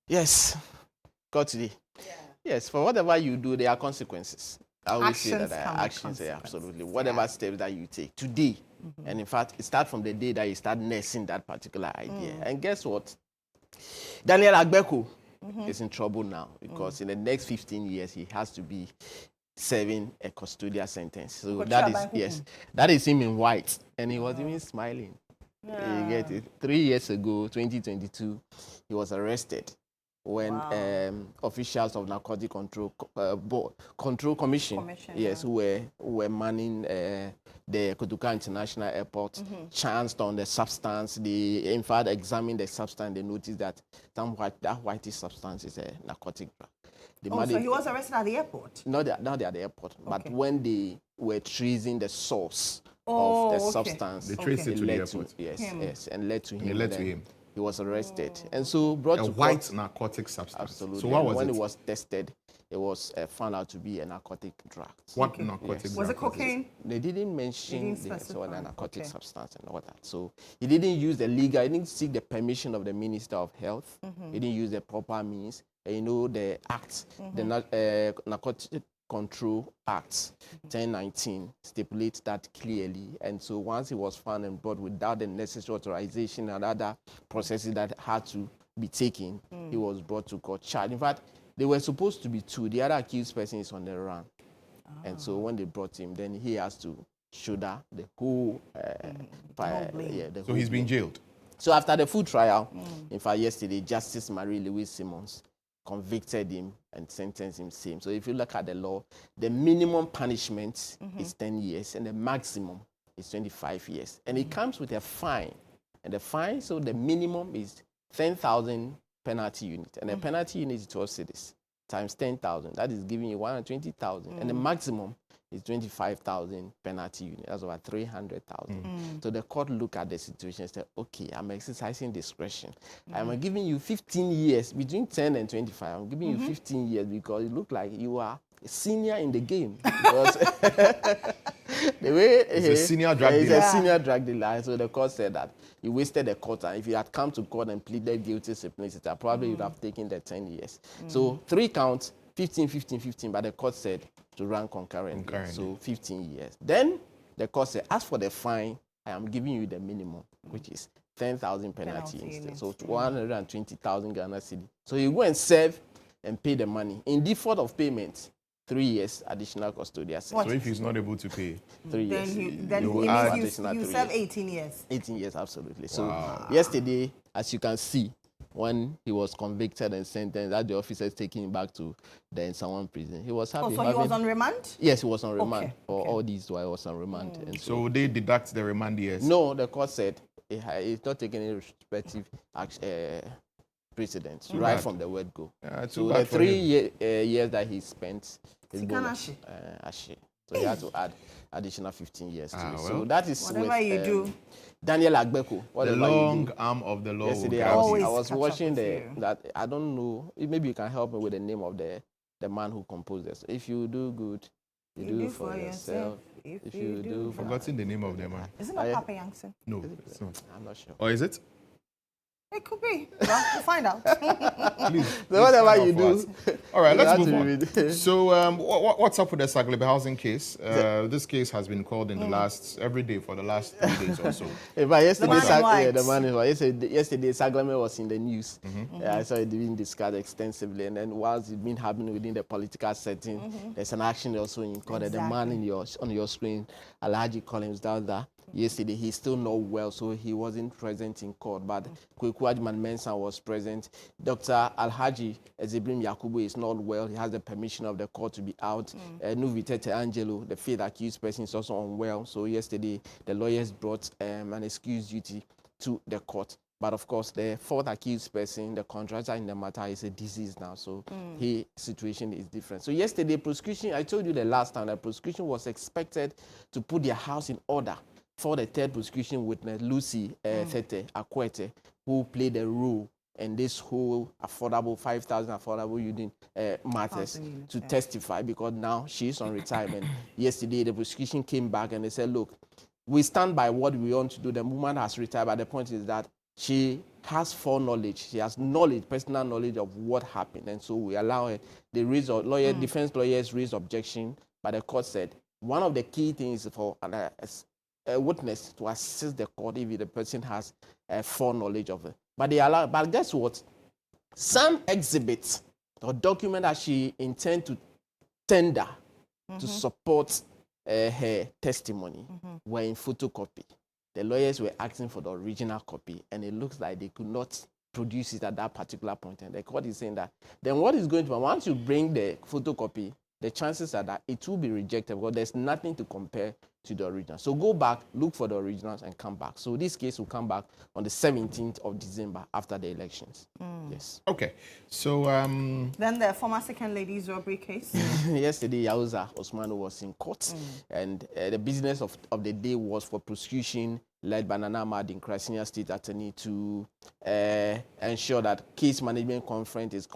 Yes, got today. Yeah. Yes, for whatever you do, there are consequences. I always say that actions, absolutely. Whatever steps that you take today, and in fact, it starts from the day that you start nursing that particular idea. And guess what? Daniel Agbeko is in trouble now because in the next 15 years, he has to be serving a custodial sentence. So that is, yes, that is him in white. And he was even smiling. Yeah. You get it. 3 years ago, 2022, he was arrested when officials of Narcotic Control Commission, yes, who were manning the Kotoka International Airport, chanced on the substance. They, in fact, examined the substance. They noticed that that whitish substance is a narcotic drug. So he was arrested at the airport? Not at the airport, but when they were tracing the source of the substance, they traced it to the airport. Yes, and led to him. And it led to him. He was arrested, and so brought to white court, narcotic substance. Absolutely. So what was when it? It was tested, it was found out to be a narcotic drug. What narcotic? Yes. Was it cocaine? They didn't mention the narcotic substance and all that. So he didn't use the legal. He didn't seek the permission of the Minister of Health. He didn't use the proper means. You know, the act, the Narcotic Control Act 1019 stipulates that clearly. And so once he was found and brought without the necessary authorization and other processes that had to be taken, he was brought to court charged. In fact, they were supposed to be two. The other accused person is on the run. And so when they brought him, then he has to shoulder the whole so he's been jailed. So after the full trial, in fact, yesterday, Justice Marie Louise Simmons convicted him and sentenced him same. So if you look at the law, the minimum punishment is 10 years and the maximum is 25 years. And it comes with a fine. And the fine, so the minimum is 10,000 penalty unit. And the penalty unit is 12 cedis times 10,000. That is giving you 120,000. And the maximum is 25,000 penalty unit. That's about 300,000. So the court looked at the situation and said, okay, I'm exercising discretion. I'm giving you 15 years, between 10 and 25. I'm giving you 15 years because it looked like you are a senior in the game. Because the way he's a senior drug dealer. He's a senior drug dealer. So the court said that you wasted the court time. If you had come to court and pleaded guilty simplicity, probably you'd have taken the 10 years. So 3 counts, 15, 15, 15, but the court said to run concurrently. So 15 years. Then the court said, as for the fine, I am giving you the minimum, which is 10,000 penalty instead. So 120,000 Ghana cedi. So you go and serve and pay the money. In default of payment, 3 years additional custodial. So if he's not able to pay, 3 years. Then you serve 18 years. 18 years, absolutely. So yesterday, as you can see, when he was convicted and sentenced, that the officers taking him back to the Inusah prison. He was happy. So he was on remand? Yes, he was on remand. For all these while he was on remand. And so they deduct the remand years? No, the court said it's not taking any respective precedents right from the word go. So the 3 years that he spent is bonus. So he had to add additional 15 years to it. So that is whatever you do. Daniel Agbeko. The long arm of the law. Yesterday I was watching that. I don't know. Maybe you can help me with the name of the man who composed this. If you do good, you do for yourself. If you do, forgotten the name of the man. Isn't that Papa Yankson? No, it's not. I'm not sure. Or is it? It could be. Well, we'll find out. Please, so whatever you do. All right, let's move on. So what's up with the Saglemi housing case? This case has been called in every day for the last 3 days or so. But yesterday, the man yesterday Saglemi was in the news. I saw it being discussed extensively. And then whilst it's been happening within the political setting, there's an action also in court. The man on your screen, Alhaji Collins, down there. Yesterday, he's still not well, so he wasn't present in court. But Kweku Adman Mensah was present. Dr. Alhaji Ezebrim Yakubu is not well. He has the permission of the court to be out. Nuvitete Angelo, the faith accused person, is also unwell. So yesterday, the lawyers brought an excuse duty to the court. But of course, the fourth accused person, the contractor in the matter, is a disease now. So his situation is different. So yesterday, prosecution, I told you the last time, the prosecution was expected to put their house in order for the third prosecution witness, Lucy Thete Akwete, who played a role in this whole affordable 5,000 affordable unit matters to testify, because now she's on retirement. Yesterday, the prosecution came back and they said, look, we stand by what we want to do. The woman has retired, but the point is that she has foreknowledge. She has knowledge, personal knowledge of what happened. And so we allow her. The defense lawyers raised objection, but the court said one of the key things for a witness to assist the court if the person has foreknowledge of it. But they allow. But guess what? Some exhibits or document that she intend to tender to support her testimony were in photocopy. The lawyers were asking for the original copy, and it looks like they could not produce it at that particular point. And the court is saying that then what is going to happen? Once you bring the photocopy, the chances are that it will be rejected because there's nothing to compare to the original. So go back, look for the originals, and come back. So this case will come back on the 17th of December after the elections. Yes. Okay. So then the former second lady's robbery case. Yesterday, Yahuza Osmanu was in court, and the business of the day was for prosecution led by Nana Madinkra, Senior State Attorney, to ensure that case management conference is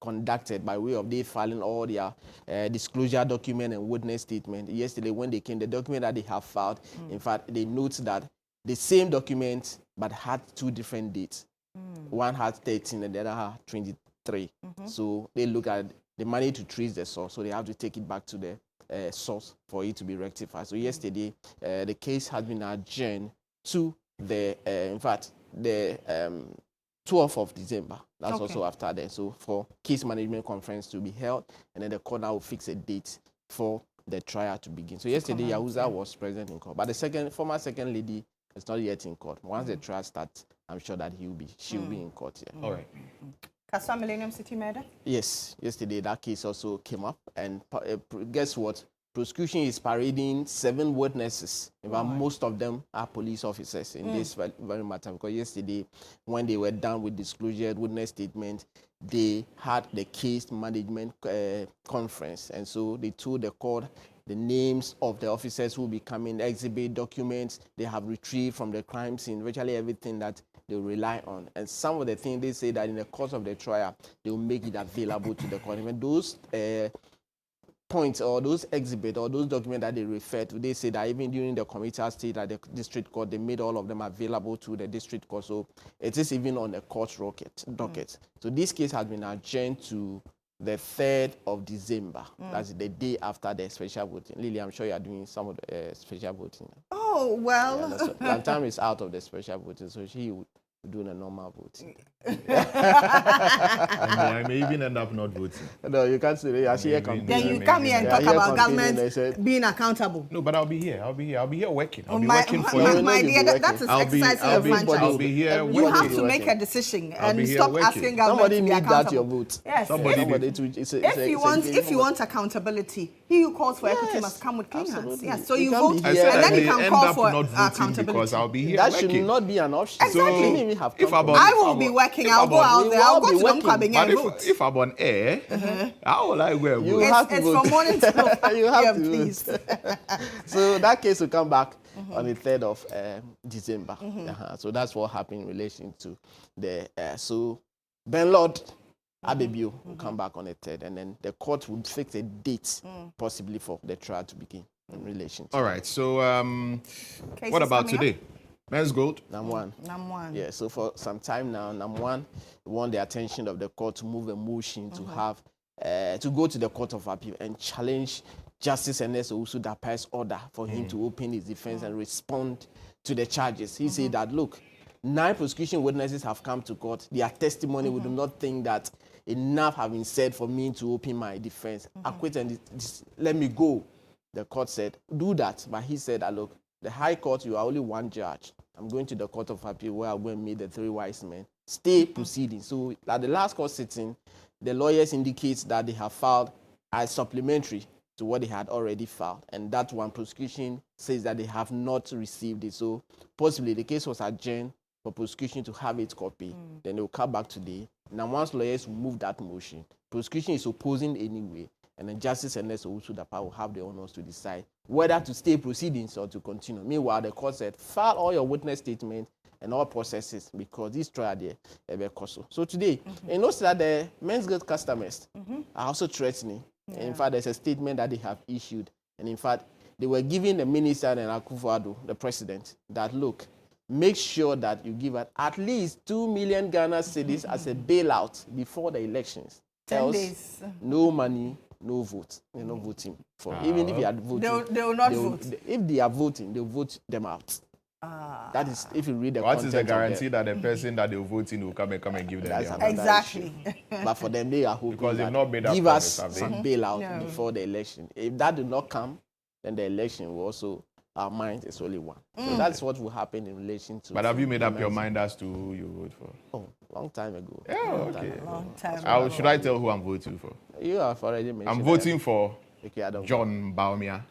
conducted by way of they filing all their disclosure document and witness statement. Yesterday, when they came, the document that they have filed, in fact, they note that the same document but had two different dates. One had 13 and the other had 23. So they look at the money to trace the source, so they have to take it back to the source for it to be rectified. So yesterday, the case has been adjourned to the, in fact, the 12th of December. That's also after that. So for case management conference to be held, and then the court now will fix a date for the trial to begin. So yesterday, Yahuza was present in court, but the former second lady is not yet in court. Once the trial starts, I'm sure that she will be in court here. All right. Kaswa Millennium City murder? Yes, yesterday that case also came up, and guess what? Prosecution is parading 7 witnesses. In fact, most of them are police officers in this very matter, because yesterday, when they were done with disclosure witness statement, they had the case management conference, and so they told the court the names of the officers who will be coming, exhibit documents they have retrieved from the crime scene, virtually everything that they rely on. And some of the things they say that in the course of the trial, they will make it available to the court. Even those points or those exhibits or those documents that they refer to, they say that even during the committal state at the district court, they made all of them available to the district court. So it is even on the court docket. So this case has been adjourned to the 3rd of December. That's the day after the special voting. Lily, I'm sure you are doing some of the special voting. Oh, well. Yeah, time is out of the special voting, so she would do the normal voting. I may even end up not voting. No, you can't say that. Then you come here and talk about government being accountable. No, but I'll be here. I'll be here working. I'll be working for you. My dear, that is exercising your franchise. I'll be here You have to make a decision and stop asking government somebody to be needs that your accountable. vote. Yes. If you want accountability, he who calls for equity must come with clean hands. Yes. So you vote, and then you can call for accountability. Because I'll be here that working. should not be an option. Exactly. So I will be working. I'll go out there. I'll go to the club and vote. If I'm on air, how will I wear you vote? have to It's vote. from morning till You have to please. So that case will come back on the 3rd of December. So that's what happened in relation to the so Ben Lord Abebio will come back on the 3rd, and then the court would fix a date possibly for the trial to begin in relation to All right. So Cases what about coming today? Men's gold. Number one. Yeah, so for some time now, number one won the attention of the court to move a motion to have to go to the Court of Appeal and challenge Justice Ernest Owusu Dapa's order for him to open his defense and respond to the charges. He said that, look, 9 prosecution witnesses have come to court. Their testimony, we do not think that enough have been said for me to open my defense. Acquit and let me go. The court said, do that. But he said that, look, the High Court, you are only one judge. I'm going to the Court of Appeal where I'm going to meet the 3 wise men. Stay proceeding. So at the last court sitting, the lawyers indicate that they have filed as supplementary to what they had already filed. And that one prosecution says that they have not received it. So possibly the case was adjourned for prosecution to have its copy. Then they will come back today. Now once lawyers move that motion, prosecution is opposing anyway. And then Justice Ernest Owusu Dapa will have the honors to decide whether to stay proceedings or to continue. Meanwhile, the court said, file all your witness statements and all processes because this trial there, So today, you notice that the men's guild customers are also threatening. Yeah. In fact, there's a statement that they have issued. And in fact, they were giving the minister and Akufo-Addo, the president, that look, make sure that you give at least 2 million Ghana cedis as a bailout before the elections. 10 days. No money, no vote. They're not voting for. Even if you are voting, they will not vote. If they are voting, they'll vote them out. That is, if you read the content. What is the guarantee that the person that they're voting will come and give them their Exactly. But for them, they are hoping because they've not made give us some bailout before the election. If that did not come, then the election will also, our mind is only one. So that's what will happen in relation to. But have you made up your mind as to who you vote for? Oh, long time ago. Yeah, okay. Long time ago. Should I tell who I'm voting for? You have already mentioned. I'm voting for GHOne Baumia.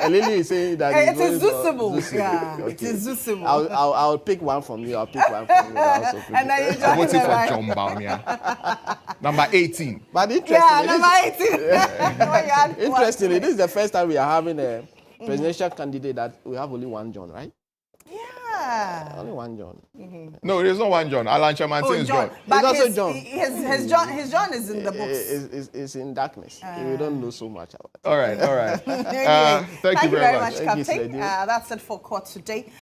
Lily is saying that it is Zusible. Yeah, okay. It is Zusible. I'll pick one from you. I'll pick one from you. And then I'm voting for GHOne Baumia. Number 18. But interestingly, number 18. Interestingly, this is the first time we are having a presidential candidate that we have only one GHOne, right? Yeah. Only one GHOne. No, there's not one GHOne. Alan Chamantin is GHOne. But also GHOne. His GHOne is in the books. It's in darkness. We don't know so much about it. All right. Anyway, Thank you very much. Captain. That's it for court today.